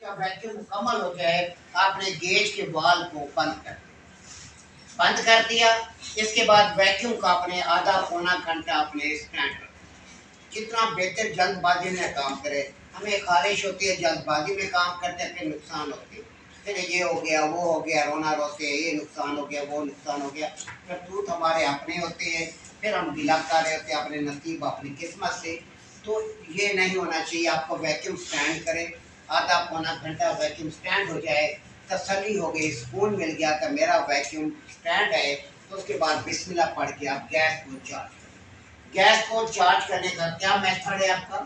का वैक्यूम मुकम्मल हो जाए, आपने गेज के वाल को बंद कर दिया। इसके बाद वैक्यूम का आपने आधा पौना घंटा आपने स्टैंड रखा। जितना बेहतर जल्दबाजी में काम करे, हमें खारिश होती है, जल्दबाजी में काम करते हैं, फिर नुकसान होते हैं, फिर ये हो गया वो हो गया, रोना रोते हैं, ये नुकसान हो गया वो नुकसान हो गया। करतूत हमारे अपने होते हैं, फिर हम गिला कर रहे होते हैं अपने नसीब अपनी किस्मत से। तो ये नहीं होना चाहिए। आपको वैक्यूम स्टैंड करें, आधा पौना घंटा वैक्यूम स्टैंड हो जाए, तसल्ली हो गई, सुकून मिल गया कि मेरा वैक्यूम स्टैंड है। तो उसके बाद बिस्मिल्लाह पढ़ के आप गैस को चार्ज करें। गैस को चार्ज करने का क्या मेथड है आपका?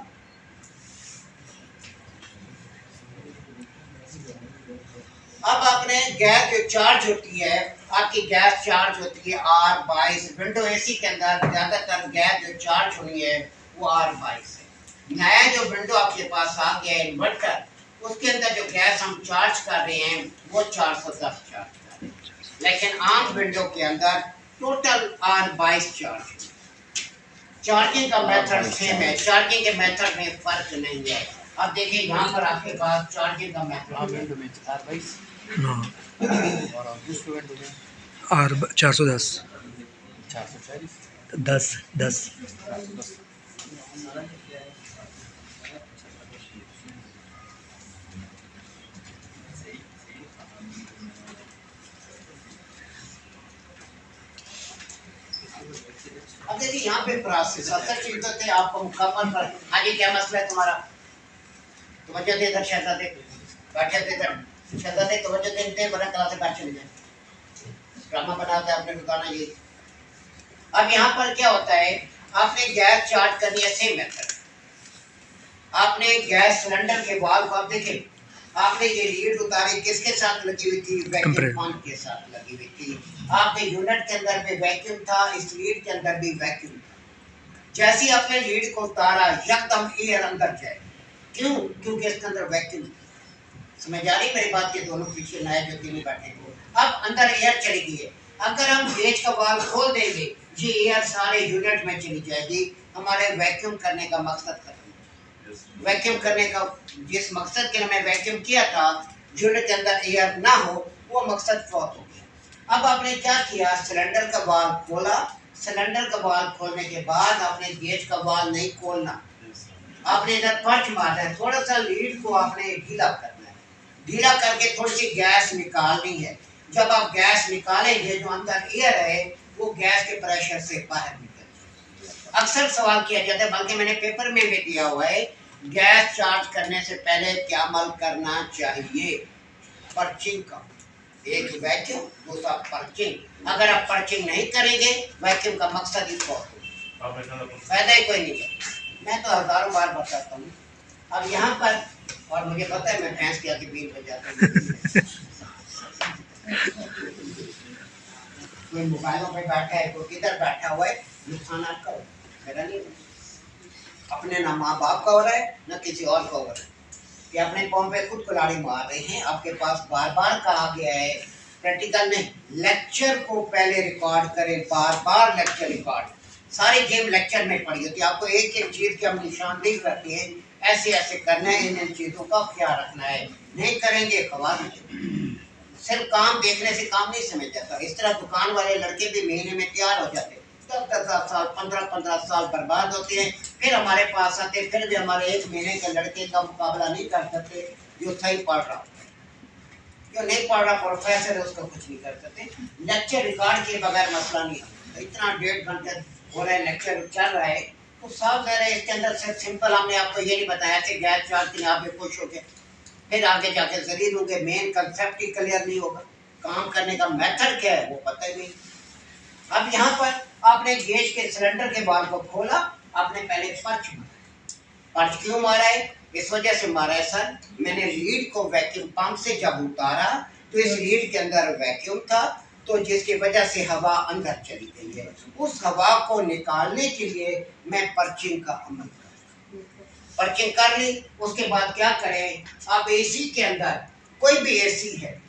अब आपने गैस जो चार्ज होती है, आपकी गैस चार्ज होती है R22। विंडो एसी के अंदर ज्यादातर गैस जो चार्ज होनी है वो R22 है। नया जो विंडो आपके पास आ गया है इन्वर्टर, उसके अंदर जो गैस हम चार्ज कर रहे हैं वो 410 चार्ज कर रहे हैं, लेकिन आम विंडो के अंदर टोटल R22 चार्ज। चार्जिंग का मेथड सेम है, चार्जिंग के मेथड में फर्क नहीं है। अब देखिए यहाँ पर आपके पास चार्जिंग का मेथड R 410 10 अब देखिए यहाँ पे प्रोसेस असल शिद्दत है आपको मुकम्मल पर। हाँ जी, क्या मसला है तुम्हारा? तवज्जो दे इधर, शहजादे बैठे थे इधर, शहजादे तवज्जो देते वरना क्लास से बाहर चले जाए। ड्रामा बनाते हैं आपने बताना ये। अब यहाँ पर क्या होता है, आपने गैस चार्ज करनी है सेम मेथड। आपने गैस सिलेंडर के वाल्व को आप देखें, आपने ये लीड उतारी, किसके साथ लगी हुई थी? वैक्यूम पंप के साथ लगी हुई थी। आपके यूनिट के अंदर भी वैक्यूम था, इस लीड के अंदर भी वैक्यूम। जैसे ही आपने लीड को उतारा, यकदम एयर अंदर जाए। क्यों? क्योंकि इसके अंदर वैक्यूम। समझ आ रही मेरी बात? के दोनों पीछे नए जो तीनों बैठे हो, अब अंदर एयर चली गई है। अगर हम गेज का वाल्व खोल देंगे, ये एयर सारे यूनिट में चली जाएगी, हमारे वैक्यूम करने का मकसद खत्म। वैक्यूम करने का जिस मकसद के लिए मैं वैक्यूम किया था, यूनिट के अंदर एयर ना हो, वो मकसद फौत हो गया। अब आपने क्या किया? सिलेंडर का वाल्व खोला। सिलेंडर का वाल्व खोलने के बाद आपने गेज का वाल्व नहीं खोलना, आपने इधर पर्च मारना है, थोड़ा सा लीड को आपने ढीला करना है। ढीला करके थोड़ी सी गैस निकालनी है। जब आप गैस निकालेंगे, जो अंदर एयर है वो गैस के प्रेशर से बाहर निकल। अक्सर सवाल किया जाता है, बल्कि मैंने पेपर में भी दिया हुआ है, गैस चार्ज करने से पहले क्या अमल करना चाहिए? पर्चिंग का। एक वैक्यूम, दूसरा पर्चिंग। अगर आप पर्चिंग नहीं करेंगे, वैक्यूम का मकसद ही फायदा ही कोई नहीं है। मैं तो हजारों बार बताता हूँ। अब यहाँ पर, और मुझे पता है मैं भैंस के आगे बीन हो जाता हूँ। कोई मोबाइलों पे बैठा है, कोई किधर बैठा हुआ है, नुकसान आपका हो, मेरा नहीं। अपने ना माँ बाप का हो रहा है, ना किसी और का हो रहा है। कि अपने कौम पे खुद कुल्हाड़ी मार रहे हैं। आपके पास बार बार कहा गया है, प्रैक्टिकल नहीं, लेक्चर को पहले रिकॉर्ड करें, बार बार लेक्चर रिकॉर्ड। सारी गेम लेक्चर में पड़ी होती है। आपको एक एक चीज़ की हम निशानदेही करते हैं, ऐसे ऐसे करना है, इन चीज़ों का ख्याल रखना है। नहीं करेंगे खबर। सिर्फ काम देखने से काम नहीं समझ जाता। इस तरह दुकान वाले लड़के भी महीने में तैयार हो जाते, 10-10 साल 15-15 साल बर्बाद होते हैं, फिर हमारे पास आते, फिर भी हमारे एक महीने के लड़के का मुकाबला नहीं कर सकते जो सही पढ़ रहा हो। जो नहीं पढ़ रहा प्रोफेसर है, उसको कुछ नहीं कर सकते। लेक्चर रिकॉर्ड किए बगैर मसला नहीं होता। इतना 1.5 घंटे हो रहा है, लेक्चर चल रहा है, तो साफ ज़ाहिर है इसके अंदर से सिंपल हमने आपको ये नहीं बताया कि गैस चार्ज के लिए आप खुश हो गए, फिर आगे जाके जलील होंगे। मेन कंसेप्ट ही क्लियर नहीं होगा, काम करने का मेथड क्या है वो पता ही नहीं। अब यहाँ पर आपने गेज के सिलेंडर के बाल को खोला, आपने पहले पर्च मारा। पर्च क्यों मारा है? इस वजह से मारा है सर, मैंने लीड को वैक्यूम पंप से जब उतारा तो इस लीड के अंदर वैक्यूम था, तो जिसकी वजह से हवा अंदर चली गई है। उस हवा को निकालने के लिए मैं पर्चिंग का अमल पर्चिंग कर ली। उसके बाद क्या करें? अब एसी के अंदर, कोई भी एसी है,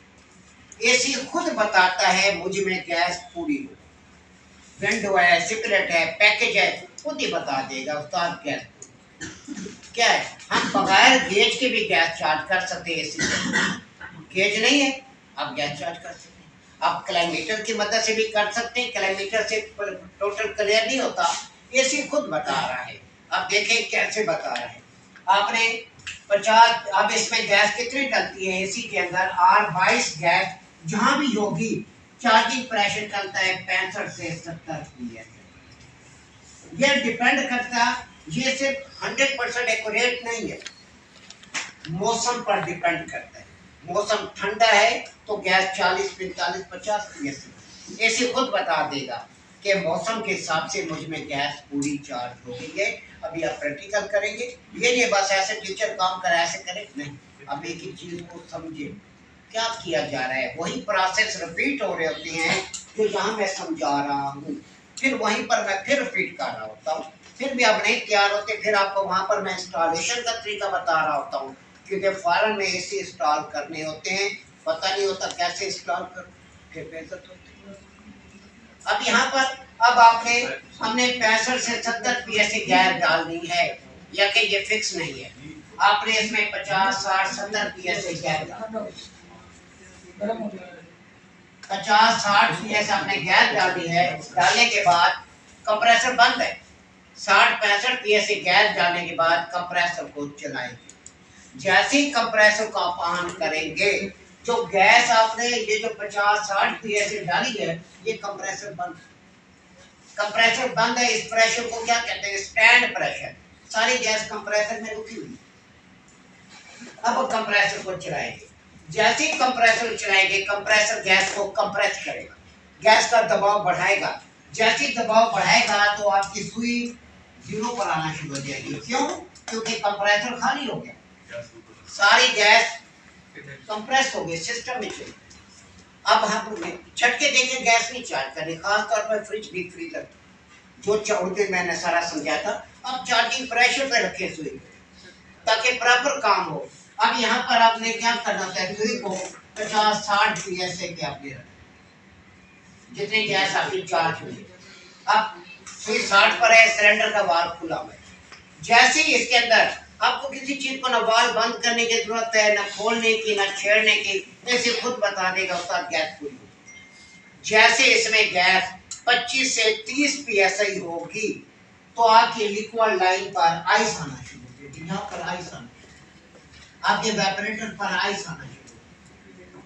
एसी खुद बताता है मुझ में गैस पूरी हो, विंडो है, सिपरेट है, पैकेज है, खुद ही बता देगा उस्ताद गैस। क्या है, हम बगैर गेज के भी गैस चार्ज कर सकते हैं एसी से। गेज नहीं है, आप गैस चार्ज कर सकते हैं। आप क्लाइमीटर की मदद से भी कर सकते हैं, क्लाइमीटर से टोटल क्लियर नहीं होता, एसी खुद बता रहा है। अब देखें कैसे बता रहा है। आपने 50, अब इसमें गैस कितनी डलती है एसी के अंदर, R22 गैस जहां भी होगी, चार्जिंग प्रेशर चलता है 65 से 70 psi। ये डिपेंड करता, ये सिर्फ 100% एक्यूरेट नहीं है, मौसम पर डिपेंड करता है। मौसम ठंडा है तो गैस 40, 45, 50 psi। ऐसे खुद बता देगा कि मौसम के हिसाब से मुझ में गैस पूरी चार्ज हो गई है। अभी आप प्रैक्टिकल करेंगे, ये नहीं बस ऐसे टीचर काम करा ऐसे करे नहीं। अब एक ही चीज को समझे क्या किया जा रहा है, वही प्रोसेस रिपीट हो रहे होते हैं जो यहाँ मैं समझा रहा हूँ, फिर वहीं पर मैं फिर रिपीट कर रहा होता हूँ। फिर भी आप नहीं तैयार होते, फिर आपको वहाँ पर मैं इंस्टॉलेशन का तरीका बता रहा होता हूँ, क्योंकि फॉरन में एसी इंस्टॉल करने होते हैं, पता नहीं होता कैसे इंस्टॉल कर, फिर बेइज्जत होती है। अब यहाँ पर अब हमने 65 से 70 psi गैस डालनी है, या कि ये फिक्स नहीं है, आपने इसमें 50, 60, 70 psi गैस डालनी है। 50, 60 psi आपने गैस डाली है, डालने के बाद कंप्रेसर बंद है, 60, 65 psi गैस डालने के बाद कंप्रेसर को चलाएंगे। जैसे ही कंप्रेसर को आप ऑन करेंगे, जो गैस आपने ये जो 50, 60 psi डाली है, ये कंप्रेसर बंद, कंप्रेसर बंद है। इस प्रेशर को क्या कहते हैं, स्टैंड प्रेशर। सारी गैस कंप्रेसर में रुकी हुई। अब कंप्रेसर को चलाएंगे, जैसे ही कंप्रेसर चलाएंगे, कंप्रेसर गैस को कंप्रेस करेगा, गैस का दबाव बढ़ाएगा। जैसे ही दबाव बढ़ाएगा तो आपकी सुई 0 पर आना शुरू हो जाएगी। क्यों? क्योंकि कंप्रेसर खाली हो गया, सारी गैस कंप्रेस हो गई, सिस्टम में चली। अब हम झटके देके गैस नहीं चार्ज करें, खासतौर पर फ्रिज, डीप फ्रीजर जो चौड़ते मैंने सारा समझाया था। अब चार्जिंग प्रेशर पे रखे सुई ताकि प्रॉपर काम हो। अब यहाँ पर आपने क्या करना है, सुई को 50, 60 psi पे आपने रखना, जितनी गैस आपकी चार्ज हुई। अब सुई 60 पर है, सिलेंडर का वाल्व खुला हुआ है। जैसे ही इसके अंदर आपको किसी चीज को ना वाल्व बंद करने की जरूरत है, ना खोलने की, ना छेड़ने की, ऐसे खुद बता देगा उस्ताद गैस पूरी होगी। जैसे इसमें गैस 25 से 30 psi होगी तो आपकी लिक्विड लाइन पर आइस आना शुरू हो जाएगी, यहाँ पर आइस आना, आपके वेपरेटर पर आइस आना शुरू हो।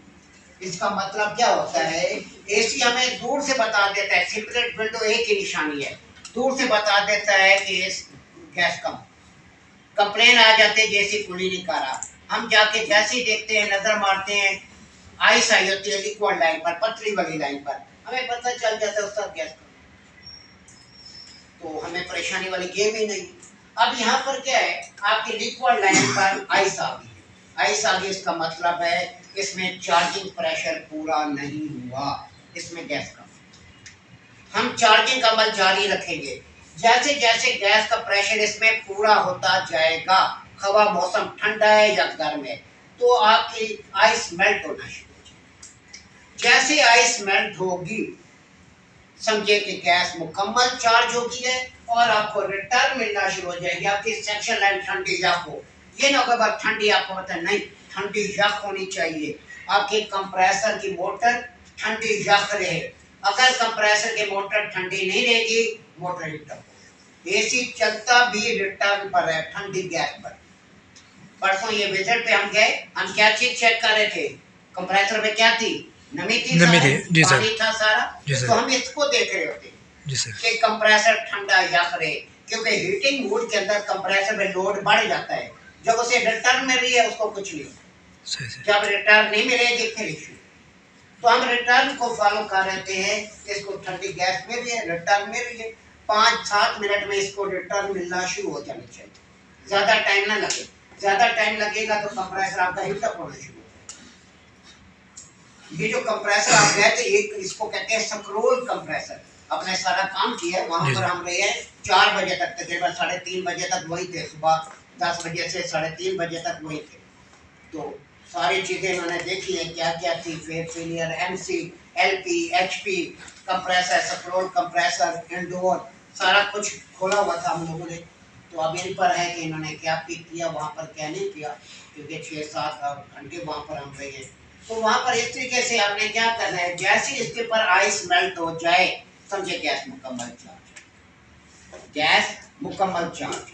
इसका मतलब क्या होता है, एसी हमें दूर से बता देता है, सिपरेट विंडो एक ही निशानी है, दूर से बता देता है कि गैस कम। कंप्लेन आ जाते हैं जैसे कूलिंग नहीं कर रहा, हम जाके जैसे ही देखते हैं, नजर मारते हैं, आइस आई होती है लिक्विड लाइन पर, पतली वाली लाइन पर, हमें पता चल जाता है उसका गैस कम, तो हमें परेशानी वाली गेम ही नहीं। अब यहाँ पर क्या है, आपकी लिक्विड लाइन पर आइस आ गई, आइस आ गई, इसका मतलब है इसमें चार्जिंग प्रेशर पूरा नहीं हुआ, इसमें गैस कम। हम चार्जिंग का अमल जारी रखेंगे, जैसे जैसे गैस का प्रेशर इसमें पूरा होता जाएगा, हवा मौसम ठंडा है या गर्म है, तो आपकी आइस मेल्ट होना शुरू हो जाएगी। जैसे आइस मेल्ट होगी, समझिए कि गैस मुकम्मल चार्ज हो गई है और आपको रिटर्न मिलना शुरू हो जाएगी। आपकी सेक्शन लाइन ठंडी यक हो, ये ना होगा ठंडी, आपको पता है नहीं, ठंडी यक होनी चाहिए। आपके कंप्रेसर की मोटर ठंडी यक रहे, अगर कंप्रेसर की मोटर ठंडी नहीं रहेगी, मोटर हीट अप, एसी चलता भी रिटर्न पर है, ठंडी गैस पर। परसों ये विजिट पे हम गए, हम क्या चीज चेक कर रहे थे, कंप्रेसर में क्या थी, नमी थी, जी सर, पानी था सारा, तो हम इसको देख रहे होते कि कंप्रेसर ठंडा यक रहे, क्योंकि हीटिंग मोड के अंदर कंप्रेसर में लोड बढ़ जाता है, जब उसे रिटर्न मिल रही है उसको कुछ नहीं, जब रिटर्न नहीं मिलेगी फिर इश्यू। तो हम रिटर्न को फॉलो कर रहे हैं, इसको ठंडी गैस मिल रही है, रिटर्न मिल रही है, 5-7 मिनट में इसको रिटर्न मिलना शुरू हो जाना चाहिए, ज्यादा टाइम ना लगे, ज्यादा टाइम लगेगा तो कंप्रेसर आपका हीट अप होना शुरू हो जाएगा। ये जो कंप्रेसर आप गए थे, एक इसको कहते हैं स्क्रोल कंप्रेसर, अपने सारा काम किया, वहां पर हम रहे 4 बजे तक, तकरीबन 3:30 बजे तक वही थे, सुबह 10 बजे से 3:30 बजे तक वही थे। तो सारी चीजें मैंने देखी है, क्या क्या थी, failure, MC, LP, HP, compressor, scroll compressor, indoor, सारा कुछ खोला हुआ था हम लोगों ने। तो अब इन पर है कि इन्होंने क्या पिक किया, वहाँ पर क्या नहीं किया, क्योंकि 6-7 घंटे वहाँ पर हम रहे। तो वहाँ पर इस तरीके से आपने क्या करना है, जैसे इसके ऊपर आइस मेल्ट हो जाए समझे गैस मुकम्मल चार्ज। गैस मुकम्मल चार्ज,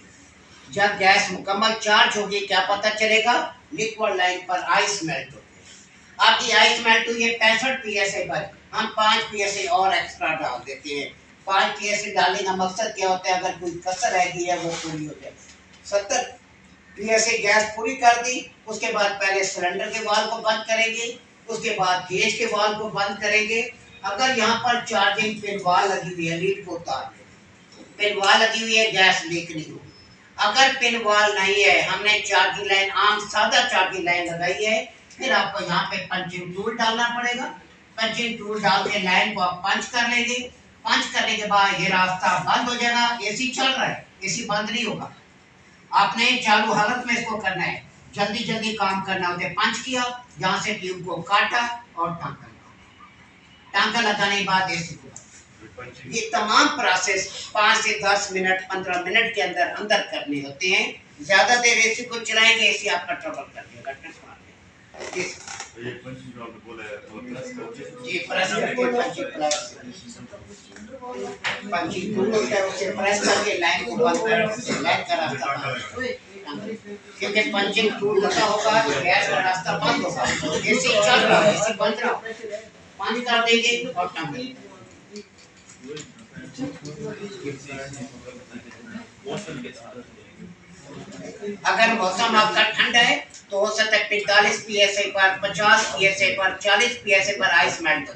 जब गैस मुकम्मल चार्ज होगी क्या पता चलेगा, लिक्विड लाइन पर आइस मेल्ट हो गई। आपकी आइस मेल्ट हुई है 65 psi पर, हम 5 psi और एक्स्ट्रा डाल देते हैं। 5 psi डालने का मकसद क्या होता है, अगर कोई कसर रह गई है वो पूरी हो जाए। 70 psi गैस पूरी कर दी, उसके बाद पहले सिलेंडर के वाल्व को बंद करेंगे, उसके बाद गेज के वाल्व को बंद करेंगे। अगर यहाँ पर चार्जिंग पिन वाल लगी हुई है, लीड को उतार दें, पिन वाल लगी हुई है, गैस लीक नहीं होगी। अगर पिन वाल नहीं है, हमने चार्जिंग लाइन आम सादा चार्जिंग लाइन लगाई है, फिर आपको यहाँ पे पंचिंग टूल डालना पड़ेगा। पंचिंग टूल डाल के लाइन को आप पंच कर लेंगे। पंच करने के बाद ये रास्ता बंद हो जाएगा। एसी चल रहा है, एसी बंद नहीं होगा। आपने चालू हालत में इसको करना है, जल्दी जल्दी काम करना होता है। पंच किया, यहाँ से ट्यूब को काटा और टांका लगाने के बाद एसी को, ये तमाम प्रोसेस 5 से 10 मिनट 15 मिनट के अंदर अंदर करने होते हैं। ज्यादा देर एसी को चलाएंगे, एसी आपका ट्रबल कर देगा। जी प्रेस करके पंचिंग टूल होता है, उसे प्रेस करके लाइन को बंद कर, लाइन का रास्ता बंद, क्योंकि पंचिंग टूल लगा होगा तो गैस का रास्ता बंद होगा। एसी चल रहा है, एसी बंद रहा, पानी कर देंगे और टांगे। अगर मौसम आपका ठंडा है तो हो सकता है 45 psi पर, 50 psi पर, 40 psi पर आइस मेल्ट हो।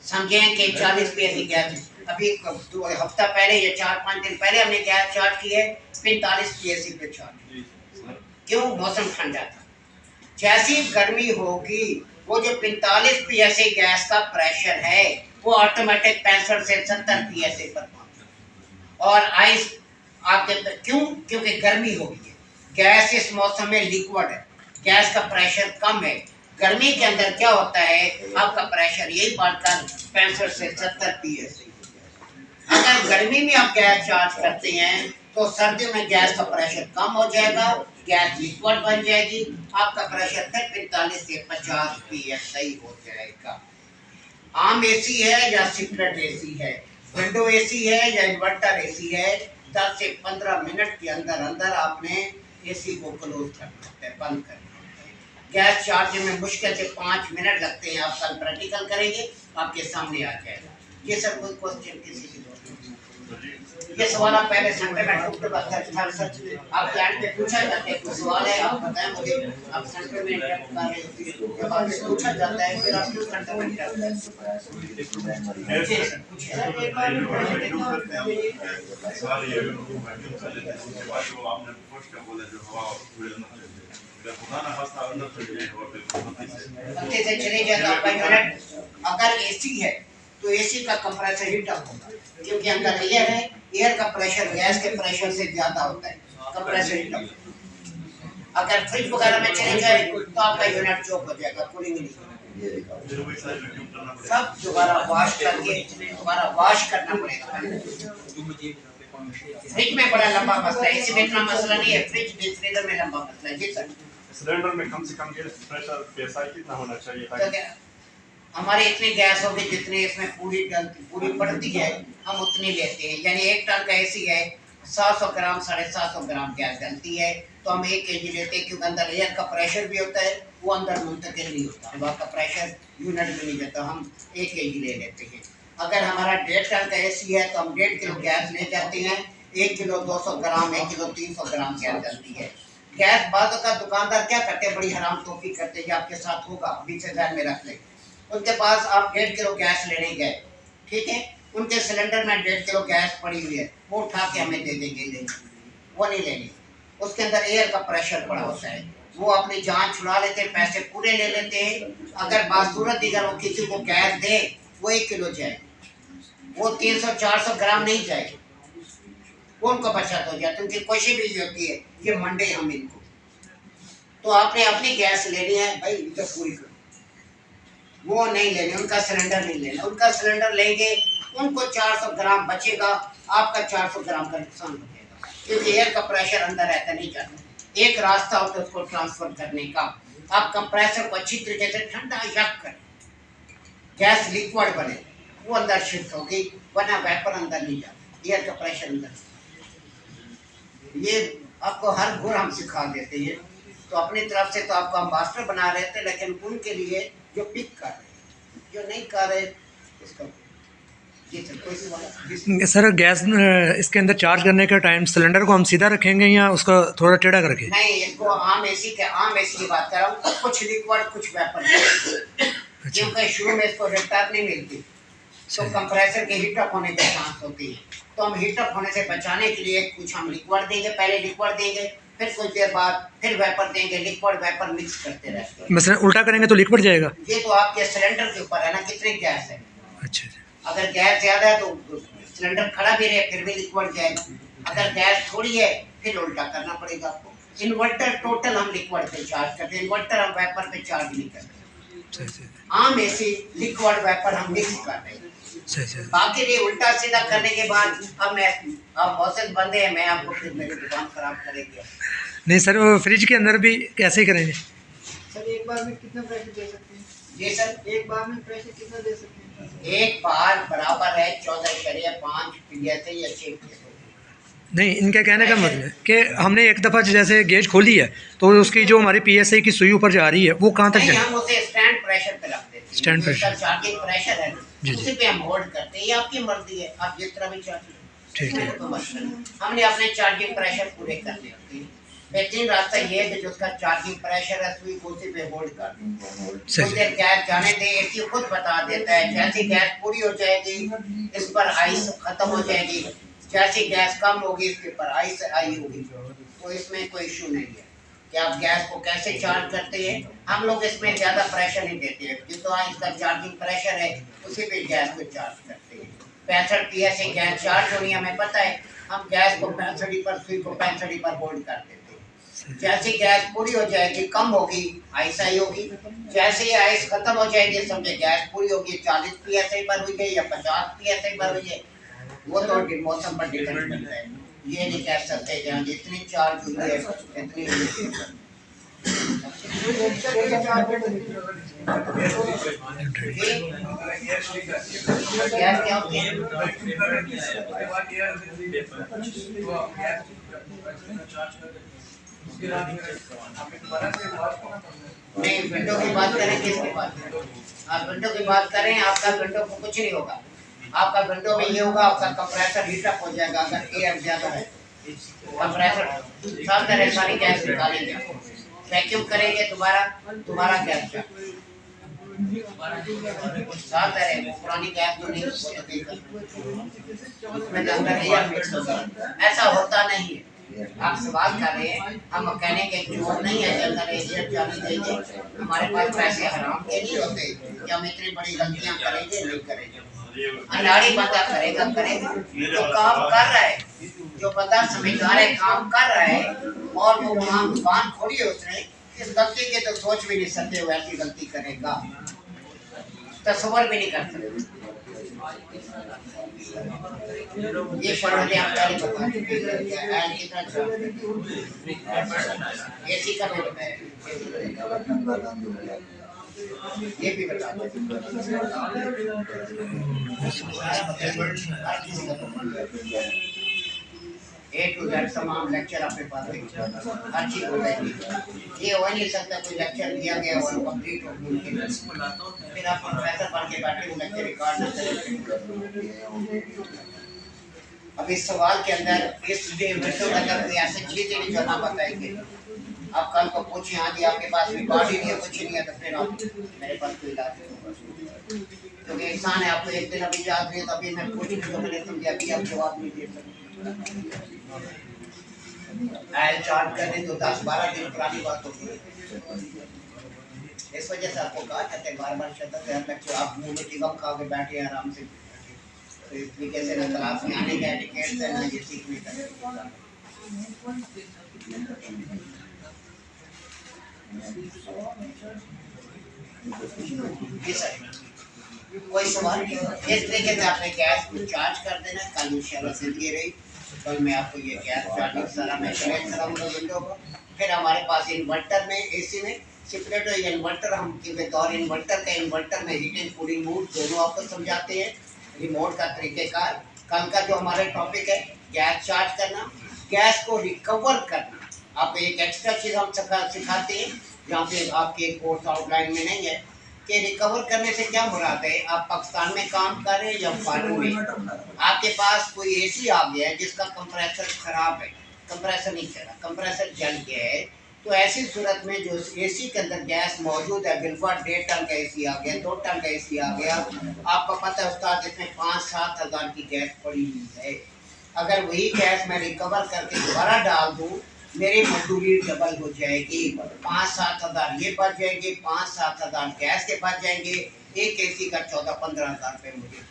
समझे कि 40 psi गैस अभी 2 हफ्ता पहले या 4-5 दिन पहले हमने गैस चार्ज की है 45 psi पे चार्ज। क्यों? मौसम ठंडा था। जैसी गर्मी होगी वो जो 45 psi गैस का प्रेशर है वो ऑटोमेटिक 65 से 70 psi पर पहुंचेगा। और आइस आपके क्यों? क्योंकि गर्मी हो गई है। गैस इस मौसम में लिक्विड है, गैस का प्रेशर कम है। गर्मी के अंदर क्या होता है, आपका प्रेशर यही बढ़कर 65 से 70 psi। अगर गर्मी में आप गैस चार्ज करते हैं तो सर्दियों में गैस का प्रेशर कम हो जाएगा, गैस लिक्विड बन जाएगी, आपका प्रेशर फिर 45 से 50 psi हो जाएगा। आम एसी है या सीक्रेट एसी है, विंडो एसी है या इन्वर्टर एसी है, 10 से 15 मिनट के अंदर अंदर आपने एसी को क्लोज करना होता है, बंद करना होता है। गैस चार्जिंग में मुश्किल से 5 मिनट लगते हैं। आप कल प्रैक्टिकल करेंगे, आपके सामने आ जाएगा। ये सब कोई क्वेश्चन किसी की ये सवाल आप पहले सेंटर में आप क्लाइंट पे पूछा जाता है, कोई सवाल है आप बताएं मुझे, आप सेंटर में इंटरेक्ट कर रहे हो, जब आपसे पूछा जाता है फिर आप क्यों सेंटर में इंटरेक्ट से चले जाता आपका यूनिट। अगर एसी है तो एसी का कंप्रेसर हीट अप होगा, क्योंकि अंदर एयर है, एयर का प्रेशर गैस के प्रेशर से ज्यादा होता है, कंप्रेसर हीट अप। अगर फ्रिज वगैरह में चले जाए तो आपका यूनिट चौक हो जाएगा, कूलिंग नहीं। सब दोबारा वॉश करके दोबारा वॉश करना पड़ेगा। फ्रिज में बड़ा लंबा मसला है, एसी में इतना मसला नहीं है, फ्रिज डिफ्रीजर में लंबा मसला है। जी सर, सिलेंडर में कम से कम गैस प्रेशर psi कितना होना चाहिए? हमारे इतनी गैस होगी जितनी इसमें पूरी पड़ती है हम उतनी लेते हैं। यानी 1 टन का एसी है, 700 ग्राम 750 ग्राम गैस डलती है, तो हम 1 kg लेते हैं, क्योंकि अंदर एयर का प्रेशर भी होता है, वो अंदर मुंतकिल नहीं होता, हवा का प्रेशर यूनिट में नहीं जाता, हम 1 kg ले लेते हैं। अगर हमारा 1.5 टन का एसी है तो हम 1.5 किलो गैस ले जाते हैं, 1 किलो 200 ग्राम 1 किलो 300 ग्राम गैस डलती है। गैस बाद का दुकानदार क्या करते हैं, बड़ी हराम टोपी करते हैं, आपके साथ होगा, अभी से ध्यान में रख लें। उनके पास आप 1.5 किलो गैस लेने गए, ठीक है, उनके सिलेंडर में 1.5 किलो गैस पड़ी हुई है, वो उठा के हमें दे देंगे, वो नहीं लेनी। उसके अंदर एयर का प्रेशर पड़ा होता है, वो अपनी जान छुड़ा लेते हैं, पैसे पूरे ले लेते हैं। अगर बासूरत दिगर वो किसी को गैस दे वो 1 किलो जाए, वो 300-400 ग्राम नहीं जाए, वो उनको बचत हो जाती है। उनकी कोशिश भी होती है ये मंडे हम इनको, तो आपने अपनी गैस लेनी है भाई, इधर पूरी करो, वो नहीं लेने, उनका सिलेंडर नहीं लेना। उनका सिलेंडर लेंगे उनको 400 ग्राम बचेगा, आपका 400 ग्राम का नुकसान हो जाएगा। क्योंकि एयर का प्रेशर अंदर रहता नहीं जाता, एक रास्ता होता है उसको ट्रांसफर करने का। आप कंप्रेसर को अच्छी तरीके से ठंडा यक करें, गैस लिक्विड बने, वो अंदर शिफ्ट होगी, वरना वेपर अंदर नहीं जाता, एयर का प्रेशर अंदर। ये आपको हर गुण हम सिखा देते हैं। तो अपनी तरफ से तो आपको हम मास्टर बना रहे थे, लेकिन उनके लिए जो पिक कर रहे, जो नहीं कर रहे इसका। जी सर, कोई सवाल? सर गैस इसके अंदर चार्ज करने का टाइम सिलेंडर को हम सीधा रखेंगे या उसका थोड़ा टेढ़ा करके? नहीं, इसको आम एसी की बात कर रहा हूँ, कुछ लिक्विड कुछ वेपर। क्योंकि शुरू में इसको रफ्तार नहीं मिलती, तो कंप्रेसर के हीटअप होने के चांस होती है। तो हम हीटअप होने से बचाने के लिए कुछ हम लिक्विड देंगे, पहले लिक्विड देंगे, फिर कुछ देर बाद फिर वेपर देंगे, लिक्विड वेपर मिक्स करते रहते हैं। मसलन उल्टा करेंगे तो लिक्विड जाएगा? ये तो आपके सिलेंडर के ऊपर है ना, कितनी गैस है। अच्छा, अगर गैस ज़्यादा है तो सिलेंडर खड़ा भी रहे फिर भी लिक्विड जाएगा, अगर गैस थोड़ी है फिर उल्टा करना पड़ेगा आपको। इन्वर्टर टोटल हम लिक्विड पे चार्ज करते हैं, इन्वर्टर हम वेपर पे चार्ज नहीं करते। आम एसी लिक्विड वेपर हम मिक्स कर रहे हैं। बाकी ये उल्टा सीधा करने के बाद अब आप बहुत बंदे हैं, मैं आपको फिर मेरी दुकान खराब करेंगे। नहीं सर, वो फ्रिज के अंदर भी कैसे ही करेंगे? सर एक बार में कितना प्रेशर दे सकते हैं? जी सर, एक बार में प्रेशर कितना दे सकते हैं? एक बार बराबर है 14.5 PSI या 6 PSI। नहीं, इनका कहने का मतलब है कि हमने एक दफ़ा जैसे गेज खोली है तो उसकी जो हमारी PSI की सुई ऊपर जा रही है वो कहाँ तक जाए? हम उसे स्टैंड प्रेशर पे रख देते हैं। स्टैंड प्रेशर, चार्जिंग प्रेशर है जी उसी पे हम होल्ड करते हैं। ये आपकी मर्जी है, आप जिस तरह भी चार्ज ठीक है। तो हमने अपने चार्जिंग प्रेशर पूरे करने होते हैं। बेहतरीन रास्ता ये है कि जो उसका चार्जिंग प्रेशर है सुई को उसी पे होल्ड कर दें, कुछ देर गैस जाने दें। एसी खुद बता देता है, जैसी गैस पूरी हो जाएगी इस पर आइस खत्म हो जाएगी, जैसी गैस कम होगी इसके ऊपर आइस आई होगी। तो इसमें कोई इशू नहीं है कि आप गैस को कैसे चार्ज करते हैं। हम लोग इसमें ज़्यादा प्रेशर नहीं देते हैं, जितना इसका चार्जिंग प्रेशर है उसी पे गैस को चार्ज करते हैं। 65 PSI गैस चार्ज होनी हमें पता है, हम गैस को 65 पर सुई को 65 पर होल्ड कर देते हैं। जैसे गैस पूरी हो जाएगी, कम होगी, आइस आई होगी, जैसे ही आइस खत्म हो जाएगी समझे गैस पूरी होगी। 40 PSI पर हुई है या 50 PSI पर हुई है, वो तो मौसम पर डिपेंड करता है। ये नहीं कह सकते कि हाँ जितनी चार्ज हुई है इतनी गैस क्या होती है? नहीं, विंडो की बात करें, किसकी बात करें? आप विंडो की बात करें, आपका विंडो को कुछ नहीं होगा। आपका विंडो में ये होगा, आपका कंप्रेसर हीटअप हो जाएगा। अगर एयर ज्यादा है कंप्रेसर साफ तरह सारी गैस निकालेंगे, वैक्यूम करेंगे, तुम्हारा गैस साफ तरह पुरानी गैस जो नहीं उसमें अंदर एयर मिक्स होगा। ऐसा होता नहीं है। आप सवाल कर रहे हैं, हम कहने के जोर नहीं है कि अंदर एयर जाने देंगे। हमारे पास पैसे हराम के नहीं होते कि हम इतनी बड़ी गलतियां करेंगे नहीं करेंगे। अनाड़ी बंदा करेगा जो काम कर रहा है, जो बंदा समझदार है काम कर रहा है और वो वहाँ दुकान खोली है उसने, इस गलती के तो सोच भी नहीं सकते वो ऐसी गलती करेगा, तस्वर भी नहीं कर सकते। ये पढ़ने आप पहले बता एसी का भी बताया, ये भी बता A to Z तमाम लेक्चर आपके पास हर चीज हो जाएगी। ये हो नहीं सकता कोई लेक्चर दिया गया और कंप्लीट हो फिर आप प्रोफेसर बन के बैठे वो लेक्चर रिकॉर्ड नहीं। अब इस सवाल के अंदर इस विंडो के अंदर कोई ऐसी चीज नहीं जो ना बताएंगे। आप कल को पूछिए, हाँ जी आपके पास रिकॉर्ड ही नहीं है, कुछ नहीं है, तो फिर आप मेरे पास कोई इलाज नहीं, क्योंकि इंसान है। आपको एक दिन अभी याद नहीं, तभी मैं पूछ तो मैंने समझा अभी आप जवाब नहीं दे सकते। चार्ज करने तो 10-12 दिन पुरानी बात होगी। इस वजह से आपको कहा जाता है बार-बार शब्द है, आप मुंह में टिकम खा के बैठे आराम से। तो इस तरीके से ना क्लास में आने का एटिकेट है ना ये सीखने का। जी सर, कोई सवाल नहीं। इस तरीके से आपने गैस को चार्ज कर देना। कल इंशाल्लाह से ये रही कल मैं आपको ये गैस चार्जिंग सारा मैं कनेक्ट कराऊंगा विंडो को। फिर हमारे पास इन्वर्टर में एसी में सेपरेट है इन्वर्टर, हम बतौर इन्वर्टर में हीटिंग कूलिंग मूड दोनों आपको समझाते हैं, रिमोट का तरीक़ेकार। कल का जो हमारा टॉपिक है गैस चार्ज करना, गैस को रिकवर करना। आप एक एक्स्ट्रा चीज़ हम सिखाते हैं जहाँ पे आपके कोर्स आउटलाइन में नहीं है कि रिकवर करने से क्या मुराद है। आप पाकिस्तान में काम कर रहे हैं या फॉरेन में, आपके पास कोई एसी आ गया है जिसका कंप्रेसर ख़राब है, कंप्रेसर नहीं चल रहा, कंप्रेसर जल गया है, तो ऐसी सूरत में जो एसी के अंदर गैस मौजूद है, बिल्कुल 1.5 टन का एसी आ गया, 2 टन का एसी आ गया, आपको पता है उस्ताद इसमें 5-7 हज़ार की गैस पड़ी हुई है। अगर वही गैस मैं रिकवर करके दोबारा डाल दूँ, मेरी मजदूरी डबल हो जाएगी, 5-7 हज़ार ये बच जाएंगे, 5-7 हज़ार गैस के बच जाएंगे, एक एसी का 14-15 हज़ार रुपये मुझे।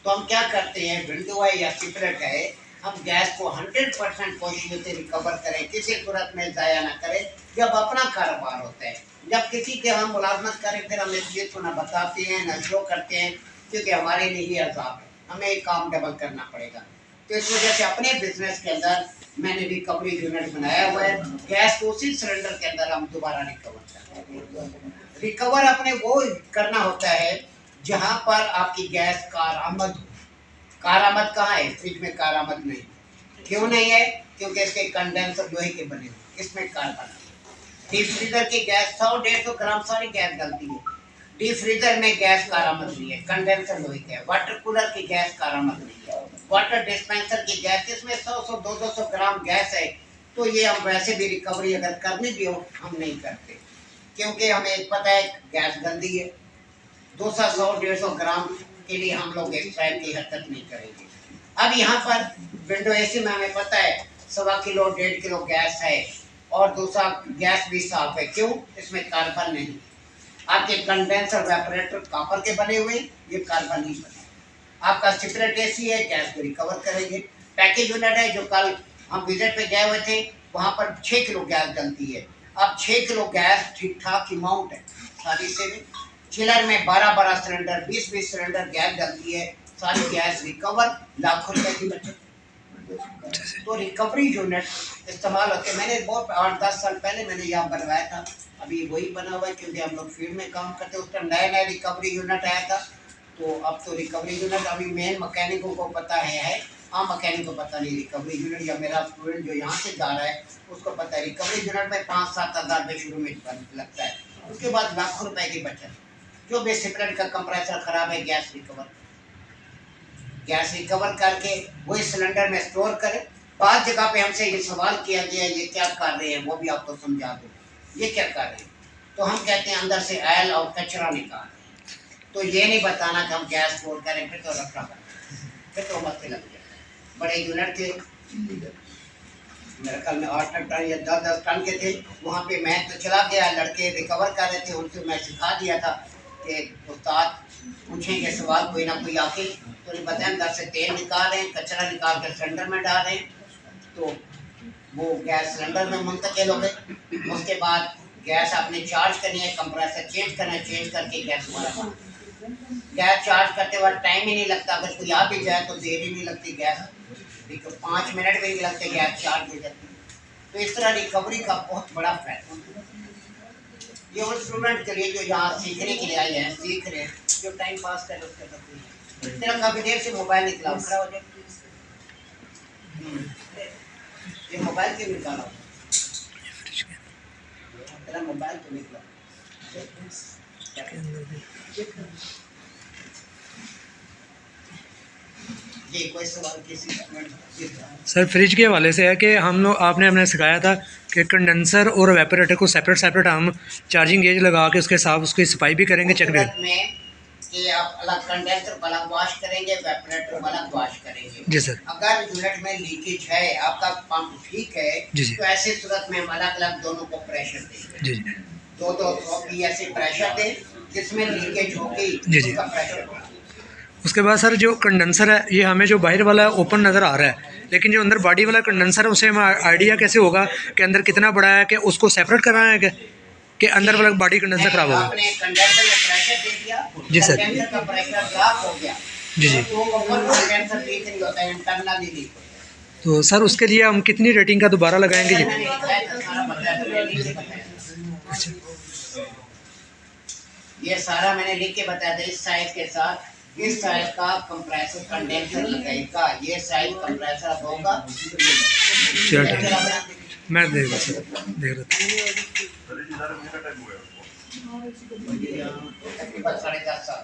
तो हम क्या करते हैं, विंडो है या सिपरेट है, हम गैस को 100% कोशिश से रिकवर करें, किसी सूरत में ज़ाया ना करें। जब अपना कारोबार होता है, जब किसी के हम मुलाजमत करें, फिर हम इस चीज़ को ना बताते हैं ना शो करते हैं, क्योंकि हमारे लिए ही अज़ाब है, हमें एक काम डबल करना पड़ेगा। तो इस वजह से अपने बिजनेस के अंदर मैंने रिकवरी यूनिट बनाया हुआ है, गैस को उसी सिलेंडर के अंदर हम दोबारा रिकवर करते हैं। रिकवर अपने वो करना होता है जहाँ पर आपकी गैस कारआमद हो। कारआमद कहाँ है, फ्रिज में कारआमद नहीं। क्यों नहीं है, क्योंकि इसके कंडेंसर लोहे के बने हुए, इसमें कार्बन। डीप फ्रीजर की गैस 100-150 ग्राम सारी गैस डलती है, डीप फ्रीजर में गैस कारआमद नहीं है, कंडेंसर लोहे के है। वाटर कूलर की गैस कारआमद नहीं है, वाटर डिस्पेंसर की गैस इसमें 100-200 ग्राम गैस है। तो ये हम वैसे भी रिकवरी अगर करनी भी हो हम नहीं करते, क्योंकि हमें पता है गैस गंदी है। 200-150 ग्राम के लिए हम लोग इस टाइप की हरकत नहीं करेंगे। अब यहाँ पर विंडो एसी में हमें पता है 1.25 किलो 1.5 किलो गैस है, और दूसरा गैस भी साफ है। क्यों, इसमें कार्बन नहीं। आपके कंडेंसर वेपरेटर कॉपर के बने हुए, ये कार्बन नहीं बने। आपका सेपरेट एसी है, गैस को रिकवर करेंगे। पैकेज यूनिट है, जो कल हम विजिट पे गए हुए थे, वहाँ पर 6 किलो गैस डलती है। अब 6 किलो गैस ठीक ठाक अमाउंट है सारी से भी। चिलर में 12-12 सिलेंडर 20-20 सिलेंडर गैस डलती है, सारी गैस रिकवर, लाखों रुपए की बचत। तो रिकवरी यूनिट इस्तेमाल होते हैं। मैंने बहुत 8-10 साल पहले मैंने यहाँ बनवाया था, अभी वही बना हुआ है, क्योंकि हम लोग फील्ड में काम करते हैं। उस टाइम नया रिकवरी यूनिट आया था, तो अब तो रिकवरी यूनिट अभी मेन मैकेनिकों को पता है, आम मैकेनिक को पता नहीं रिकवरी यूनिट। या मेरा स्टूडेंट जो यहाँ से जा रहा है उसको पता है रिकवरी यूनिट में 5-7 हज़ार रुपये शुरू में लगता है, उसके बाद लाखों रुपए की बचत। जो भी सेपरेट का कंप्रेसर खराब है, गैस रिकवर करके वही सिलेंडर में स्टोर करें। बाद जगह पे हमसे ये सवाल किया गया ये क्या कर रहे हैं, वो भी आपको समझा दूँ ये क्या कर रहे हैं। तो हम कहते हैं अंदर से ऑयल और कचरा निकाल रहे हैं। तो ये नहीं बताना कि हम गैस स्टोर करें, फिर तो रखना पड़ेगा, फिर तो मसले लग जाए। बड़े यूनिट थे, मेरे ख्याल में 8 टन या 10 टन के थे, वहाँ पे मैं तो चला गया, लड़के रिकवर कर रहे थे, उनसे मैं सिखा दिया था कि उस्ताद पूछेंगे सवाल कोई ना कोई आके, तो नहीं बताया अंदर से तेल निकाल रहे हैं, कचरा निकाल कर सिलेंडर में डाल रहे हैं, तो वो गैस सिलेंडर में मुंतकिल हो गए। उसके बाद गैस आपने चार्ज करनी है, कंप्रेसर चेंज करना है, चेंज करके गैस मारा। गैस चार्ज करते वक्त टाइम ही नहीं लगता, अगर कोई आ भी जाए तो देर ही नहीं लगती, गैस 5 मिनट भी नहीं लगते, गैस चार्ज हो जाती। तो इस तरह रिकवरी का बहुत बड़ा फायदा ये उन स्टूडेंट के लिए जो यहाँ सीखने के लिए आए हैं, सीख रहे हैं, जो टाइम पास कर रहे हैं। तेरा काफ़ी देर से मोबाइल निकला, खड़ा हो जाए, ये मोबाइल क्यों निकाला, तेरा मोबाइल क्यों निकला। जी कोई सवाल किसी सर फ्रिज के हवाले से है कि हम लोग आपने हमने सिखाया था कि कंडेंसर और वेपरेटर को सेपरेट हम चार्जिंग गेज लगा के उसके साथ उसकी सफाई भी करेंगे, चेक में कि आप अलग कंडेंसर अलग वॉश करेंगे, वेपरेटर अलग वॉश करेंगे। जी सर। अगर यूनिट में लीकेज है, आपका पंप ठीक है, तो ऐसी सूरत में हम अलग अलग दोनों को प्रेशर देंगे। जी जी। 200 PSI प्रेशर दें, जिसमें लीकेज होगी उसका प्रेशर बढ़ा। उसके बाद सर जो कंडेंसर है, ये हमें जो बाहर वाला ओपन नज़र आ रहा है, लेकिन जो अंदर बॉडी वाला कंडेंसर है उसे हमें आइडिया कैसे होगा कि अंदर कितना बड़ा है, कि उसको सेपरेट करना है कि अंदर वाला बॉडी कंडेंसर खराब होगा। आपने कंडेंसर में प्रेशर दे दिया, जी सर, कंडेंसर का प्रेशर ड्रॉप हो गया, जी जी, तो ऊपर कंडेंसर लीक नहीं होता है, इंटरनली लीक होता है। तो सर उसके लिए हम कितनी रेटिंग का दोबारा लगाएंगे ये? मैंने लिखा है, सारा बताया था, लिख के बताया था। अच्छा ये सारा मैंने लिख के बताया था। इस साइज के साथ इस साइज का कंप्रेसर कंडेंसर लगेगा, ये साइज कंप्रेसर होगा। चलो ठीक है, मैं देख रहा सर, देख रहा था। अरे 11 महीने का टाइम हो गया उसको। तकरीबन 10.5 साल।